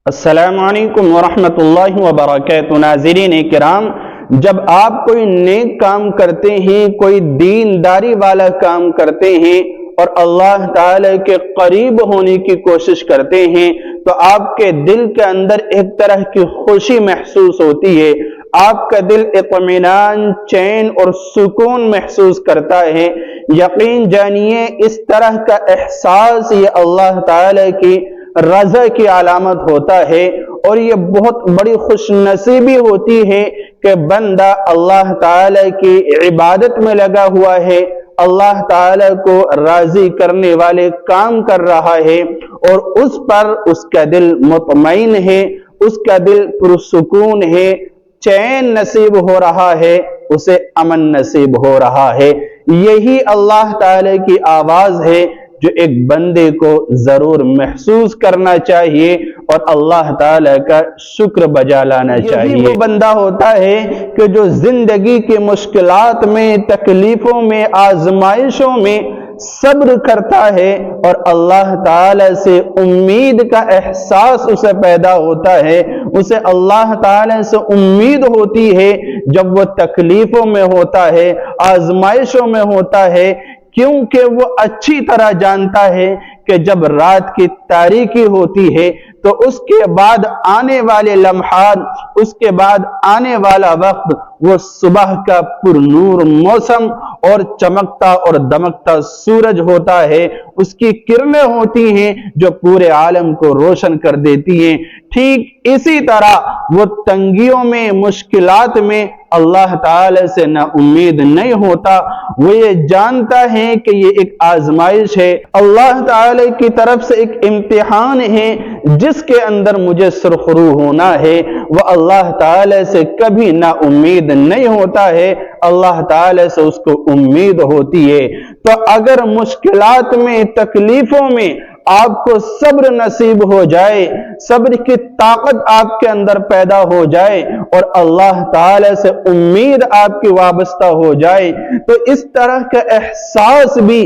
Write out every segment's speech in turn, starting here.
السلام علیکم ورحمۃ اللہ وبرکاتہ۔ ناظرین کرام، جب آپ کوئی نیک کام کرتے ہیں، کوئی دینداری والا کام کرتے ہیں اور اللہ تعالی کے قریب ہونے کی کوشش کرتے ہیں تو آپ کے دل کے اندر ایک طرح کی خوشی محسوس ہوتی ہے۔ آپ کا دل اطمینان، چین اور سکون محسوس کرتا ہے۔ یقین جانیے اس طرح کا احساس یہ اللہ تعالی کی رضا کی علامت ہوتا ہے، اور یہ بہت بڑی خوش نصیبی ہوتی ہے کہ بندہ اللہ تعالی کی عبادت میں لگا ہوا ہے، اللہ تعالی کو راضی کرنے والے کام کر رہا ہے، اور اس پر اس کا دل مطمئن ہے، اس کا دل پرسکون ہے، چین نصیب ہو رہا ہے، اسے امن نصیب ہو رہا ہے۔ یہی اللہ تعالی کی آواز ہے جو ایک بندے کو ضرور محسوس کرنا چاہیے اور اللہ تعالی کا شکر بجا لانا چاہیے۔ یہی وہ بندہ ہوتا ہے کہ جو زندگی کی مشکلات میں، تکلیفوں میں، آزمائشوں میں صبر کرتا ہے اور اللہ تعالی سے امید کا احساس اسے پیدا ہوتا ہے، اسے اللہ تعالی سے امید ہوتی ہے جب وہ تکلیفوں میں ہوتا ہے، آزمائشوں میں ہوتا ہے، کیونکہ وہ اچھی طرح جانتا ہے کہ جب رات کی تاریکی ہوتی ہے تو اس کے بعد آنے والے لمحات، اس کے بعد آنے والا وقت وہ صبح کا پر نور موسم اور چمکتا اور دمکتا سورج ہوتا ہے، اس کی کرنیں ہوتی ہیں جو پورے عالم کو روشن کر دیتی ہیں۔ ٹھیک اسی طرح وہ تنگیوں میں، مشکلات میں اللہ تعالی سے نا امید نہیں ہوتا، وہ یہ جانتا ہے کہ یہ ایک آزمائش ہے، اللہ تعالی کی طرف سے ایک امتحان ہے جس کے اندر مجھے سرخرو ہونا ہے۔ وہ اللہ تعالی سے کبھی نا امید نہیں ہوتا ہے، اللہ تعالی سے اس کو امید ہوتی ہے۔ تو اگر مشکلات میں، تکلیفوں میں آپ کو صبر نصیب ہو جائے، صبر کی طاقت آپ کے اندر پیدا ہو جائے اور اللہ تعالی سے امید آپ کی وابستہ ہو جائے، تو اس طرح کا احساس بھی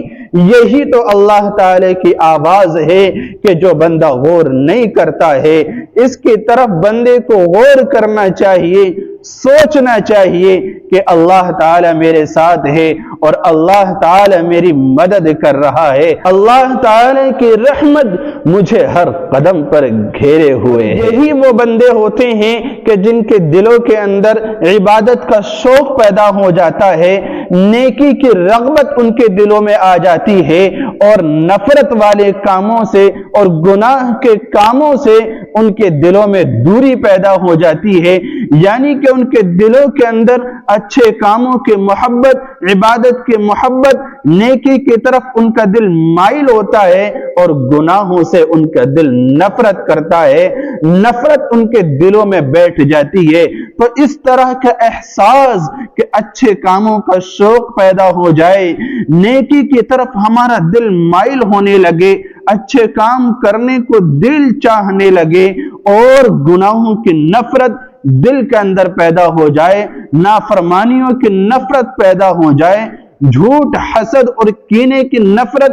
یہی تو اللہ تعالی کی آواز ہے کہ جو بندہ غور نہیں کرتا ہے، اس کی طرف بندے کو غور کرنا چاہیے، سوچنا چاہیے کہ اللہ تعالی میرے ساتھ ہے اور اللہ تعالی میری مدد کر رہا ہے، اللہ تعالی کی رحمت مجھے ہر قدم پر گھیرے ہوئے ہے۔ یہی وہ بندے ہوتے ہیں کہ جن کے دلوں کے اندر عبادت کا شوق پیدا ہو جاتا ہے، نیکی کی رغبت ان کے دلوں میں آ جاتی ہے، اور نفرت والے کاموں سے اور گناہ کے کاموں سے ان کے دلوں میں دوری پیدا ہو جاتی ہے، یعنی کہ ان کے دلوں کے اندر اچھے کاموں کی محبت، عبادت کی محبت، نیکی کی طرف ان کا دل مائل ہوتا ہے اور گناہوں سے ان کا دل نفرت کرتا ہے، نفرت ان کے دلوں میں بیٹھ جاتی ہے۔ تو اس طرح کا احساس کہ اچھے کاموں کا شوق پیدا ہو جائے، نیکی کی طرف ہمارا دل مائل ہونے لگے، اچھے کام کرنے کو دل چاہنے لگے اور گناہوں کی نفرت دل کے اندر پیدا ہو جائے، نافرمانیوں کی نفرت پیدا ہو جائے، جھوٹ، حسد اور کینے کی نفرت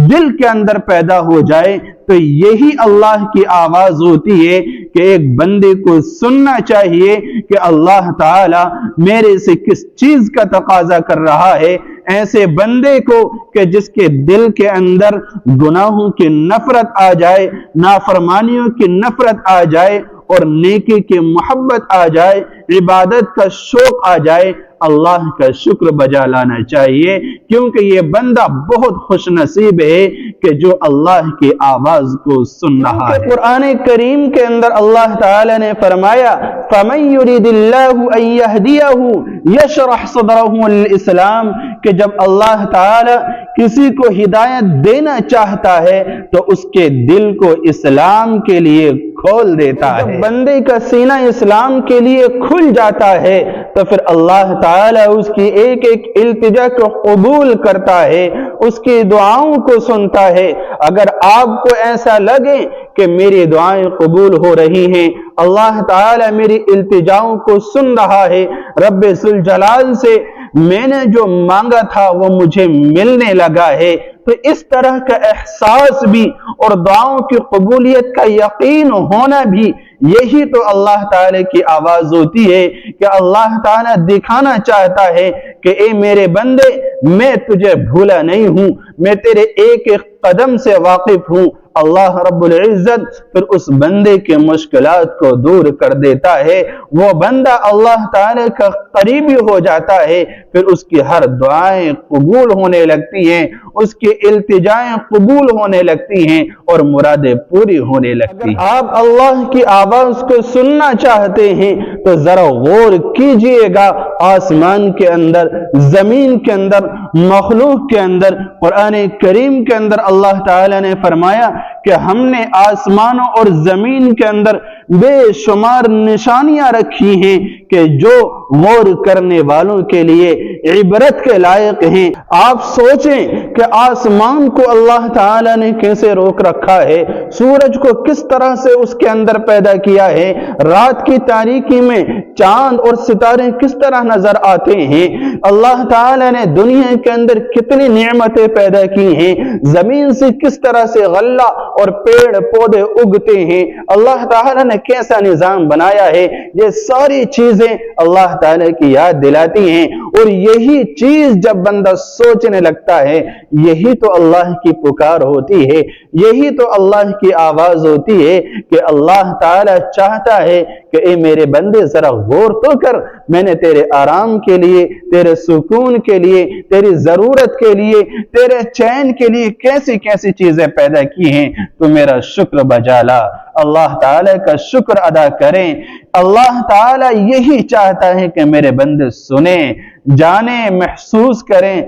دل کے اندر پیدا ہو جائے، تو یہی اللہ کی آواز ہوتی ہے کہ ایک بندے کو سننا چاہیے کہ اللہ تعالی میرے سے کس چیز کا تقاضا کر رہا ہے۔ ایسے بندے کو کہ جس کے دل کے اندر گناہوں کی نفرت آ جائے، نافرمانیوں کی نفرت آ جائے اور نیکی کی محبت آ جائے، عبادت کا شوق آ جائے، اللہ کا شکر بجا لانا چاہیے، کیونکہ یہ بندہ بہت خوش نصیب ہے کہ جو اللہ کی آواز کو سن رہا ہے۔ قرآن کریم کے اندر اللہ تعالی نے فرمایا فَمَن يُرِدِ اللَّهُ أَن يَهْدِيَهُ يَشْرَحْ صَدْرَهُ لِلْإِسْلَامِ، کہ جب اللہ تعالی کسی کو ہدایت دینا چاہتا ہے تو اس کے دل کو اسلام کے لیے کھول دیتا ہے۔ بندے کا سینہ اسلام کے لیے کھل جاتا ہے تو پھر اللہ تعالی اس کی ایک ایک التجا کو قبول کرتا ہے، اس کی دعاؤں کو سنتا ہے۔ اگر آپ کو ایسا لگے کہ میری دعائیں قبول ہو رہی ہیں، اللہ تعالی میری التجاؤں کو سن رہا ہے، رب ذوالجلال سے میں نے جو مانگا تھا وہ مجھے ملنے لگا ہے، تو اس طرح کا احساس بھی اور دعاؤں کی قبولیت کا یقین ہونا بھی یہی تو اللہ تعالی کی آواز ہوتی ہے کہ اللہ تعالی دکھانا چاہتا ہے کہ اے میرے بندے، میں تجھے بھولا نہیں ہوں، میں تیرے ایک ایک قدم سے واقف ہوں۔ اللہ رب العزت پھر اس بندے کے مشکلات کو دور کر دیتا ہے، وہ بندہ اللہ تعالی کا قریبی ہو جاتا ہے، پھر اس کی ہر دعائیں قبول ہونے لگتی ہیں، اس کی التجائیں قبول ہونے لگتی ہیں اور مرادیں پوری ہونے لگتی ہیں۔ آپ اللہ کی آواز کو سننا چاہتے ہیں تو ذرا غور کیجئے گا، آسمان کے اندر، زمین کے اندر، مخلوق کے اندر، قرآن کریم کے اندر اللہ تعالی نے فرمایا کہ ہم نے آسمانوں اور زمین کے اندر بے شمار نشانیاں رکھی ہیں کہ جو غور کرنے والوں کے لیے عبرت کے لائق ہیں۔ آپ سوچیں کہ آسمان کو اللہ تعالی نے کیسے روک رکھا ہے، سورج کو کس طرح سے اس کے اندر پیدا کیا ہے، رات کی تاریکی میں چاند اور ستارے کس طرح نظر آتے ہیں، اللہ تعالی نے دنیا کے اندر کتنی نعمتیں پیدا کی ہیں، زمین سے کس طرح سے غلہ اور پیڑ پودے اگتے ہیں، اللہ تعالی نے کیسا نظام بنایا ہے، یہ ساری چیزیں اللہ تعالی کی یاد دلاتی ہیں۔ اور یہی چیز جب بندہ سوچنے لگتا ہے، یہی تو اللہ کی پکار ہوتی ہے، یہی تو اللہ کی آواز ہوتی ہے کہ اللہ تعالی چاہتا ہے کہ اے میرے بندے ذرا غور تو کر، میں نے تیرے آرام کے لیے، تیرے سکون کے لیے، تیری ضرورت کے لیے، تیرے چین کے لیے کیسی کیسی چیزیں پیدا کی ہیں، تو میرا شکر بجا لا۔ اللہ تعالی کا شکر ادا کریں۔ اللہ تعالی یہی چاہتا ہے کہ میرے بندے سنیں، جانیں، محسوس کریں۔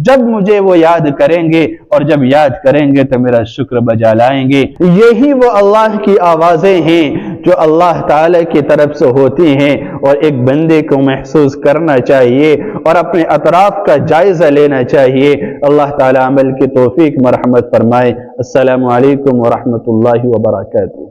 جب مجھے وہ یاد کریں گے اور جب یاد کریں گے تو میرا شکر بجا لائیں گے۔ یہی وہ اللہ کی آوازیں ہیں جو اللہ تعالی کی طرف سے ہوتی ہیں، اور ایک بندے کو محسوس کرنا چاہیے اور اپنے اطراف کا جائزہ لینا چاہیے۔ اللہ تعالی عمل کی توفیق مرحمت فرمائے۔ السلام علیکم ورحمۃ اللہ وبرکاتہ۔